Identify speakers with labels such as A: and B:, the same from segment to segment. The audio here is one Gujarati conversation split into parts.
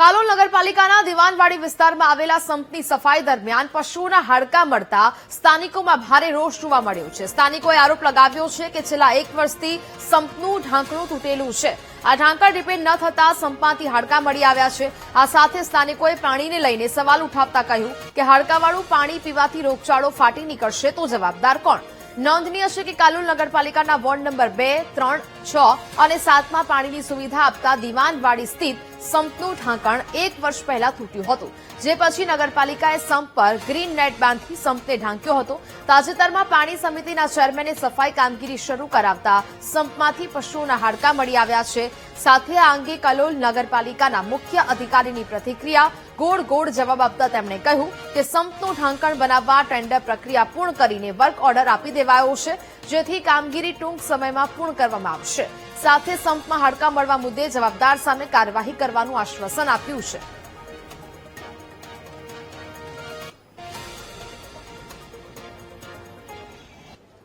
A: કાલોલ નગરપાલિકાના દિવાનવાડી વિસ્તારમાં આવેલા સંપની સફાઈ દરમિયાન પશુઓના હાડકાં મળતા સ્થાનિકોમાં ભારે રોષ જોવા મળ્યો છે। સ્થાનિકોએ આરોપ લગાવ્યો છે કે છેલ્લા 1 વર્ષથી સંપનું ઢાંકણું તૂટેલું છે। આ ઢાંકણ રિપેર ન થતા સંપમાંથી હાડકાં મળી આવ્યા છે। આ સાથે સ્થાનિકોએ પાણીને લઈને સવાલ ઉઠાવતા કહ્યું કે હાડકાંવાળું પાણી પીવાથી રોગચાળો ફાટી નીકળશે તો જવાબદાર કોણ? નોંધનીય છે કે કાલોલ નગરપાલિકાના વોર્ડ નંબર 2, 3, 6 અને 7માં પાણીની સુવિધા આપતા દિવાનવાડી સ્થિત સંપનું ઢાંકણ 1 વર્ષ પહેલા તૂટ્યું હતું, જે પછી નગરપાલિકાએ સંપ પર ગ્રીન નેટ બાંધી સંપને ઢાંક્યો હતો। તાજેતરમાં પાણી સમિતિના ચેરમેને સફાઈ કામગીરી શરૂ કરાવતા સંપમાંથી પશુઓના હાડકાં મળી આવ્યા છે। સાથે આ અંગે કાલોલ નગરપાલિકાના મુખ્ય અધિકારીની પ્રતિક્રિયા ગોળ જવાબ આપતા તેમણે કહ્યું કે સંપનું ઢાંકણ બનાવવા ટેન્ડર પ્રક્રિયા પૂર્ણ કરીને વર્ક ઓર્ડર આપી દેવાયો છે, જેથી કામગીરી ટૂંક સમયમાં પૂર્ણ કરવામાં આવશે। સાથે સંપમાં હાડકાં મળવા મુદ્દે જવાબદાર સામે કાર્યવાહી કરવાનું આશ્વાસન આપ્યું છે।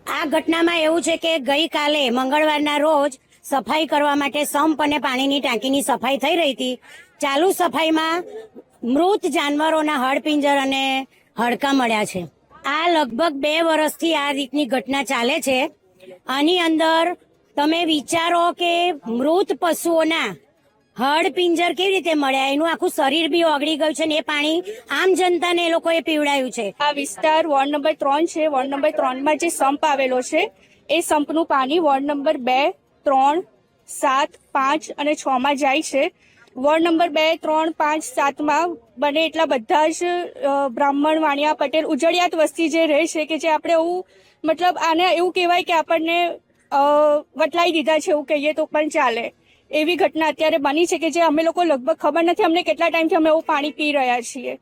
B: આ ઘટનામાં એવું છે કે ગઈકાલે મંગળવારના રોજ સફાઈ કરવા માટે સંપ અને પાણીની ટાંકીની સફાઈ થઈ રહી હતી। ચાલુ સફાઈમાં મૃત જાનવરોના હાડપિંજર અને હાડકાં મળ્યા છે। આ લગભગ 2 વર્ષથી આ રીતની ઘટના ચાલે છે। આની અંદર તમે વિચારો કે મૃત પશુઓના હાડપિંજર કેવી રીતે મળ્યા, એનું આખું શરીર બી ઓગળી ગયું છે ને એ પાણી આમ જનતાને એ લોકોએ પીવડાયું છે।
C: આ વિસ્તાર વોર્ડ નંબર 3 છે। વોર્ડ નંબર 3માં જે સંપ આવેલો છે એ સંપનું પાણી વોર્ડ નંબર 2, 3, 7, 5 અને 6માં જાય છે। વોર્ડ નંબર 2, 3, 5, 7માં બને એટલા બધા જ બ્રાહ્મણ, વાણિયા, પટેલ, ઉજળિયાત વસ્તી જે રહે છે કે જે આપણે એવું મતલબ આને એવું કહેવાય કે આપણને વટલાઈ દીધા છે એવું કહીએ તો પણ ચાલે। એવી ઘટના અત્યારે બની છે કે જે અમે લોકો લગભગ ખબર નથી અમને કેટલા ટાઈમથી અમે એવું પાણી પી રહ્યા છીએ।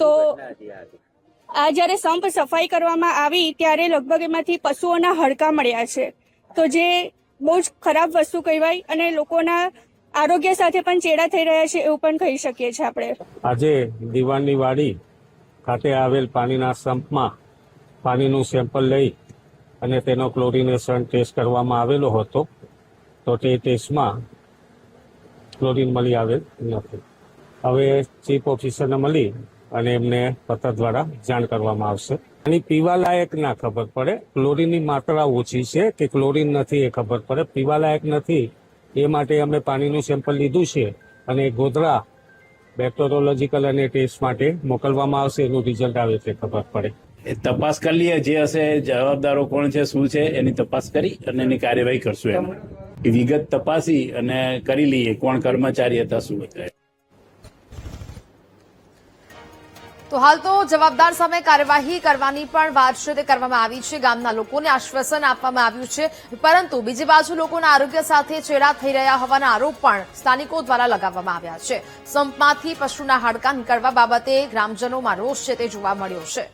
C: તો આ જ્યારે સંપ સફાઈ કરવામાં આવી ત્યારે લગભગ એમાંથી પશુઓના હાડકાં મળ્યા છે, તો જે બહુ જ ખરાબ વસ્તુ કહેવાય અને લોકોના આરોગ્ય સાથે પણ ચેડા થઈ રહ્યા છે એવું પણ કહી શકીએ છીએ આપણે।
D: આજે દિવાનની વાડી ખાતે આવેલ પાણીના સંપમાં પાણીનું સેમ્પલ લઈ અને તેનો ક્લોરિનેશન ટેસ્ટ કરવામાં આવેલો હતો, તો તે ટેસ્ટમાં ક્લોરિન મળી આવેલ નથી। હવે ચીફ ઓફિસરને મળી અને એમને પત્ર દ્વારા જાણ કરવામાં આવશે। અને પીવાલાયક ના ખબર પડે, ક્લોરિનની માત્રા ઓછી છે કે ક્લોરિન નથી એ ખબર પડે, પીવાલાયક નથી એ માટે અમે પાણીનું સેમ્પલ લીધું છે અને ગોધરા બેક્ટેરિયોલોજીકલ અને ટેસ્ટ માટે મોકલવામાં આવશે। એનું રિઝલ્ટ આવે તે ખબર પડે।
E: તપાસ કરી લઈએ, જે હશે જવાબદારો કોણ છે, શું છે એની તપાસ કરી અને એની કાર્યવાહી કરશું। એમાં વિગત તપાસી અને કરી લઈએ કોણ કર્મચારી હતા, શું હતા।
A: તો હાલ તો જવાબદાર સામે કાર્યવાહી કરવાની પણ વાત છે તે કરવામાં આવી છે। ગામના લોકોને આશ્વાસન આપવામાં આવ્યું છે, પરંતુ બીજી બાજુ લોકોના આરોગ્ય સાથે ચેડા થઈ રહ્યા હોવાના આરોપ પણ સ્થાનિકો દ્વારા લગાવવામાં આવ્યા છે। સંપમાંથી પશુના હાડકાં નીકળવા બાબતે ગ્રામજનોમાં રોષ છે તે જોવા મળ્યો છે।